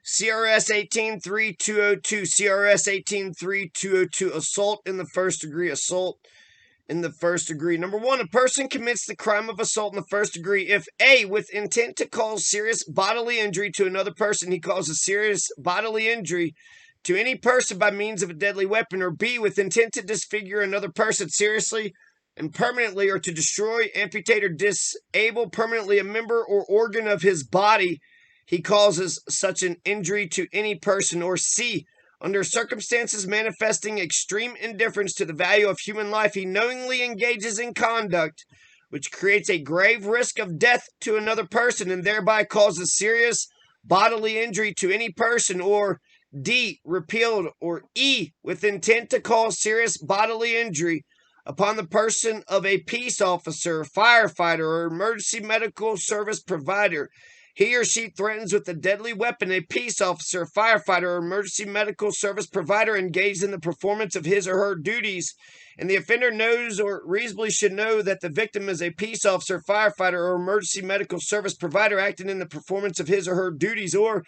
CRS 18-3202, CRS 18-3202, assault in the first degree, assault in the first degree. Number one, a person commits the crime of assault in the first degree if A, with intent to cause serious bodily injury to another person, he causes serious bodily injury to any person by means of a deadly weapon, or B, with intent to disfigure another person seriously and permanently, or to destroy, amputate, or disable permanently a member or organ of his body, he causes such an injury to any person, or C, under circumstances manifesting extreme indifference to the value of human life, he knowingly engages in conduct which creates a grave risk of death to another person and thereby causes serious bodily injury to any person, or D, repealed, or E, with intent to cause serious bodily injury upon the person of a peace officer, firefighter, or emergency medical service provider. He or she threatens with a deadly weapon a peace officer, firefighter, or emergency medical service provider engaged in the performance of his or her duties, and the offender knows or reasonably should know that the victim is a peace officer, firefighter, or emergency medical service provider acting in the performance of his or her duties, or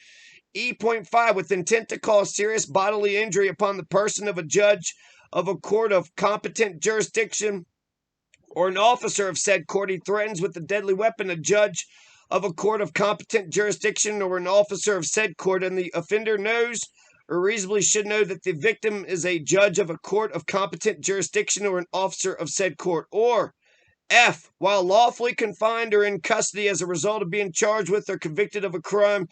E.5, with intent to cause serious bodily injury upon the person of a judge of a court of competent jurisdiction or an officer of said court, he threatens with a deadly weapon a judge of a court of competent jurisdiction or an officer of said court, and the offender knows or reasonably should know that the victim is a judge of a court of competent jurisdiction or an officer of said court. Or F, while lawfully confined or in custody as a result of being charged with or convicted of a crime,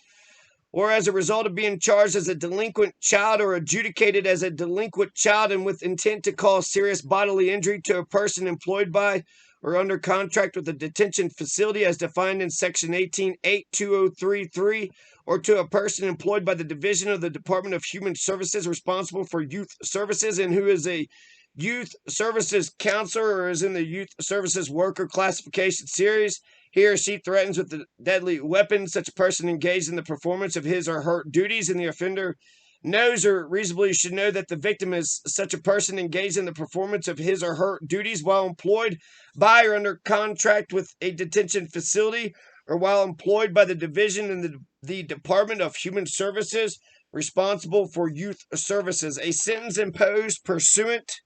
or as a result of being charged as a delinquent child or adjudicated as a delinquent child, and with intent to cause serious bodily injury to a person employed by or under contract with a detention facility as defined in Section 18.82033, or to a person employed by the Division of the Department of Human Services responsible for youth services and who is a youth services counselor or is in the youth services worker classification series, he or she threatens with a deadly weapon such a person engaged in the performance of his or her duties, and the offender knows or reasonably should know that the victim is such a person engaged in the performance of his or her duties while employed by or under contract with a detention facility, or while employed by the division in the Department of Human Services responsible for youth services. A sentence imposed pursuant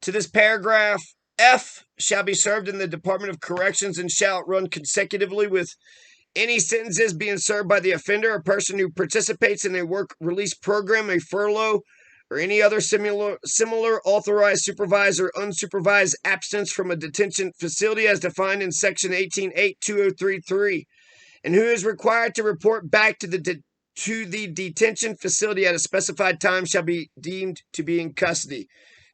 to this paragraph F shall be served in the Department of Corrections and shall run consecutively with any sentences being served by the offender, a person who participates in a work release program, a furlough, or any other similar authorized, supervised, or unsupervised absence from a detention facility as defined in Section 18.82033, and who is required to report back to the detention facility at a specified time shall be deemed to be in custody.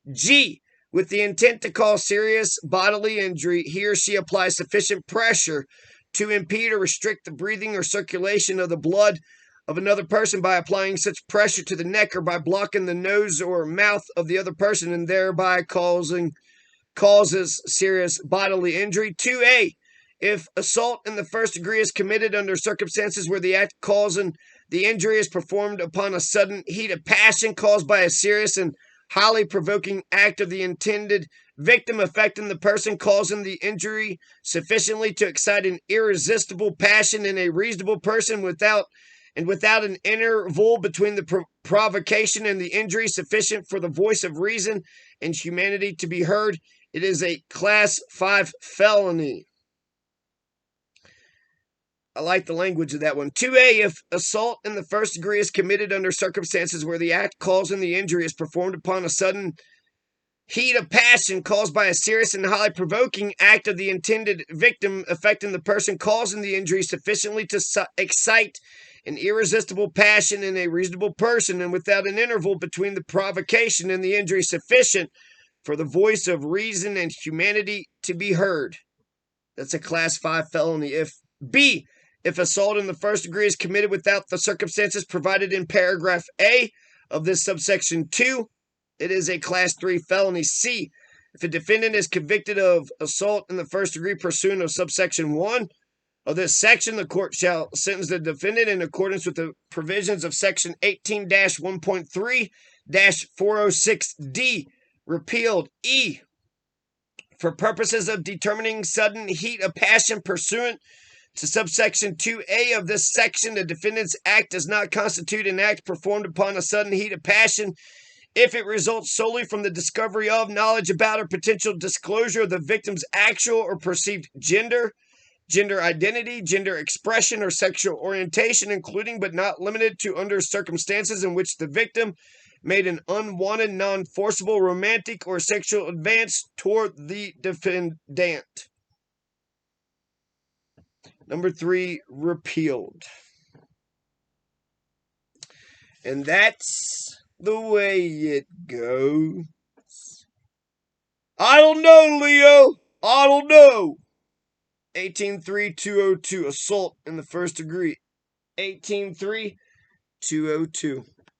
G, with the intent to cause serious bodily injury, he or she applies sufficient pressure to impede or restrict the breathing or circulation of the blood of another person by applying such pressure to the neck or by blocking the nose or mouth of the other person and thereby causes serious bodily injury. 2A, if assault in the first degree is committed under circumstances where the act causing the injury is performed upon a sudden heat of passion caused by a serious and highly provoking act of the intended victim affecting the person causing the injury sufficiently to excite an irresistible passion in a reasonable person without an interval between the provocation and the injury sufficient for the voice of reason and humanity to be heard, it is a Class 5 felony. I like the language of that one. 2A, if assault in the first degree is committed under circumstances where the act causing the injury is performed upon a sudden heat of passion caused by a serious and highly provoking act of the intended victim affecting the person causing the injury sufficiently to excite an irresistible passion in a reasonable person and without an interval between the provocation and the injury sufficient for the voice of reason and humanity to be heard. That's a Class 5 felony. If assault in the first degree is committed without the circumstances provided in paragraph A of this subsection 2, it is a Class 3 felony. C, if a defendant is convicted of assault in the first degree pursuant of subsection 1 of this section, the court shall sentence the defendant in accordance with the provisions of section 18-1.3-406D, repealed. E, for purposes of determining sudden heat of passion pursuant To subsection 2A of this section, the defendant's act does not constitute an act performed upon a sudden heat of passion if it results solely from the discovery of, knowledge about, or potential disclosure of the victim's actual or perceived gender, gender identity, gender expression, or sexual orientation, including but not limited to under circumstances in which the victim made an unwanted, non-forcible, romantic, or sexual advance toward the defendant. Number 3, repealed. And that's the way it goes. I don't know, Leo. I don't know. 18.3.202, assault in the first degree. 18.3.202.